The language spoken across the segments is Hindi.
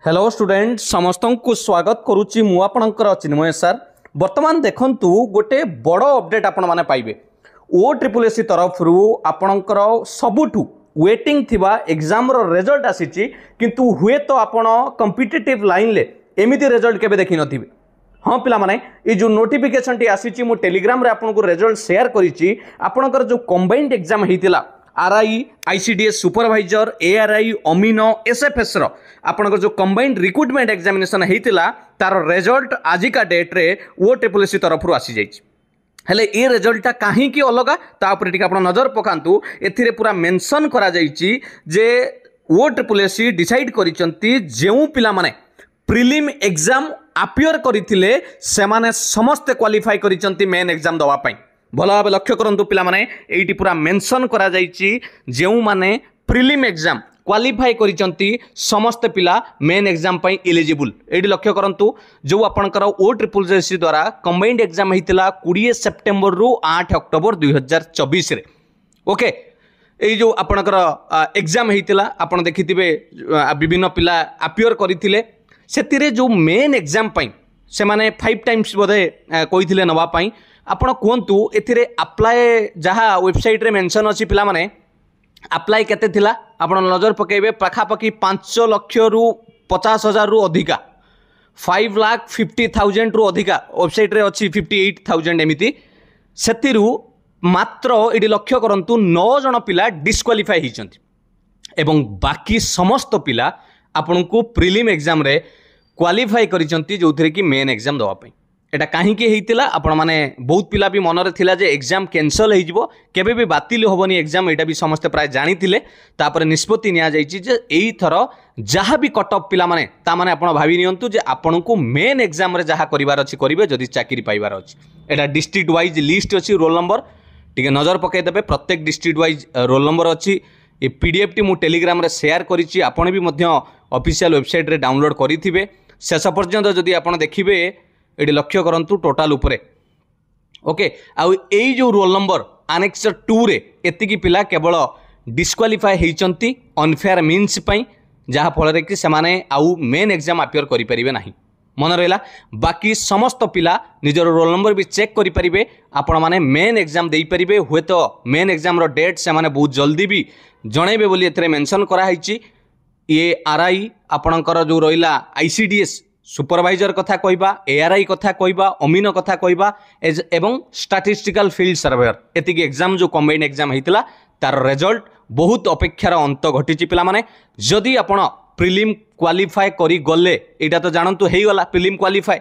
हेलो स्टूडेंट समस्त को स्वागत करुच्ची मु आपणकर चिन्मय सर। वर्तमान देखंतु गोटे बड़ अपडेट आपण माने पाइबे OSSC तरफ आपणकर सबुठु वेटिंग थिबा एग्जाम रो रिजल्ट आसीची किंतु हुए तो आपण कॉम्पिटिटिव लाइन ले एमिति रिजल्ट केबे देखि नथिबे। हाँ पिला माने ये जो नोटिफिकेशन टी आसीची मु टेलीग्राम रे आपन को रिजल्ट शेयर करिची। आपणकर जो कंबाइंड एग्जाम हेतिला RI ICDS सुपरवाइजर ARI अमीनो SFS रो आपणकर जो कंबाइंड रिक्रुटमेंट एग्जामिनेशन हेतिला तार रिजल्ट आजिका डेट रे OSSC तरफ आसी जाइछि। हेले ए रिजल्टटा काहे की अलगा ता ऊपर टिक आपण नजर पकांतु। एथिरे पूरा मेंशन करा जाइछि जे OSSC डिसाइड करिसंती जेउ पिला माने प्रिलिम एग्जाम अपियर करथिले सेमाने समस्त क्वालिफाई करिसंती मेन एग्जाम दवा पई। भलो भाव लक्ष्य करंतु पिला माने एइटी पूरा मेंशन करा जाइछि जेउ माने प्रिलिम एग्जाम क्वालिफाई करिसंती समस्त पिला मेन एग्जाम पई एलिजिबल। एइटी लक्ष्य करंतु जो आपनकर OSSC द्वारा कंबाइंड एग्जाम हेतिला 20 सेप्टेम्बर रु 8 अक्टोबर 2024 रे। ओके এই जो आपनकर एग्जाम हेतिला आपण देखिथिबे विभिन्न पिला अपियर करिथिले सेतिरे जो मेन एग्जाम पई से माने 5 टाइम्स बोधे कहिथिले नवा पई। आपण कोंतु एथिरे अप्लाई जहा वेबसाइट रे मेंशन अछि पिला माने अप्लाई केते थिला आपण नजर पकेबे पाखापाखि 5 लाख रु 50,000 रु अधिका 5,50,000 रु अधिका वेबसाइट रे अछि 58,000 एमिति सेतिरु मात्र एडी लक्ष्य करंतु 9 जण पिला डिस्क्वालिफाई हिचंती एवं बाकी समस्त पिला आपन को प्रिलिम एग्जाम रे क्वालिफाई करिसंती जोथरे कि मेन एग्जाम दवा पई। एटा काहे की हेतिला आपण माने बहुत पिला भी मन रे थिला जे एग्जाम कैंसल हे जिवो केबे भी बातिल होबनी एग्जाम एटा भी समस्त प्राय जानिथिले। तापर निष्पत्ति निया जाइछि जे एई थरो जहा भी कट ऑफ पिला माने ता माने आपण भाबी नियंतु जे आपण को मेन एग्जाम रे जहा करिवार अछि करिवे जदि चाकरी पाइबार अछि। एटा डिस्ट्रिक्ट वाइज लिस्ट अछि रोल नंबर टिके नजर पकाई देबे प्रत्येक डिस्ट्रिक्ट वाइज रोल नंबर अछि। ए पीडीएफ टी मु टेलीग्राम रे शेयर करिछि आपण भी मध्य ऑफिशियल वेबसाइट रे डाउनलोड करिथिबे। शेष पर्यंत जदि आपण देखिबे एडी लक्ष्य करंतु टोटल उपरे। ओके आउ एई जो रोल नंबर एनेक्सर 2 रे एतिकी पिला केवल डिस्क्वालिफाई हेचंती अनफेयर मीन्स पई जहा फल रे कि सेमाने आउ मेन एग्जाम अपियर करि परिबे नाही। मन रहला बाकी समस्त पिला निजर रोल नंबर भी चेक करि परिबे आपण माने मेन एग्जाम देई परिबे। हुए तो मेन एग्जाम रो डेट से माने बहुत जल्दी भी जणेबे बोली एथरे मेंशन करा हिची। ये RI आपणकर जो रहिला ICDS सुपरवाइजर कथा कहबा ARI कथा कहबा अमीनो कथा कहबा एवं स्टैटिस्टिकल फील्ड सर्वेयर एतिकी एग्जाम जो कंबाइंड एग्जाम हेतिला तार रिजल्ट बहुत अपेक्षार अंत घटिची। पिला माने जदि आपण प्रिलिम क्वालिफाई करी गले एटा तो जानंतु हेई गला प्रिलिम क्वालिफाई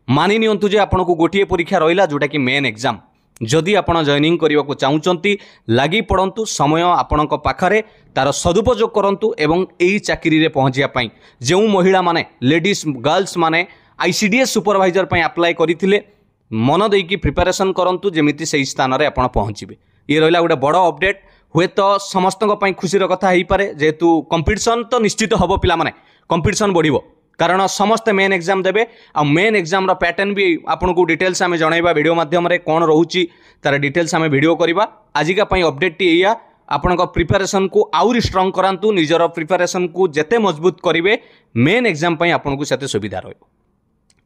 मानि नियंतु जे आपण को गोटिए परीक्षा रहिला जोटा कि मेन एग्जाम। जदि आपण जॉइनिंग करिवा को चाहुचंती लागि पड़ंतु समय आपणक पाखरे तार सदुपयोग करंतु एवं एई चाकरी रे पहुंचिया पई जेउ महिला माने लेडीज गर्ल्स माने ICDS सुपरवाइजर पई अप्लाई करिथिले मन देई कि प्रिपरेशन करंतु जेमिति सेई स्थान रे आपण पहुंचिबे। ये रहिला गोटे बड़ अपडेट। हुए तो समस्तक पई खुशीर कथा हेई पारे जेतु कंपटीशन तो निश्चित हबो पिला माने कंपटीशन बढ़िबो कारण समस्त मेन एग्जाम देबे आ मेन एग्जाम रो पैटर्न भी आपन को डिटेल्स आमे जणाइबा वीडियो माध्यम रे कोन रहउची तार डिटेल्स आमे वीडियो करबा। आजिका पई अपडेट टी एया आपन को प्रिपरेशन को आउरी स्ट्रांग करांतु निजर प्रिपरेशन को जेते मजबूत करिवे मेन एग्जाम पई आपन को सेते सुविधा रहइबो।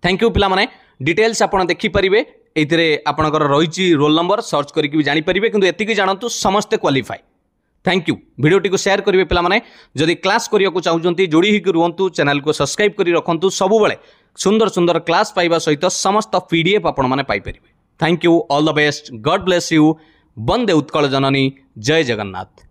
थैंक यू पिला माने डिटेल्स आपन देखि परिबे एथिरे आपनकर रहिची रोल नंबर सर्च करिकि भी जानि परिबे किंतु एतिकी जानंतु समस्त qualify. Thank you video T को शेयर करिवे पिला माने जदि क्लास करिया को चाहुचंती जोड़ी ही रुहंतु चैनल को सब्सक्राइब करि रखंतु सबु बेले सुंदर सुंदर क्लास पाइबा सहित समस्त PDF आपण माने पाइ परिबे। Thank you all the best God bless you. वंदे उत्कल जननी जय जगन्नाथ।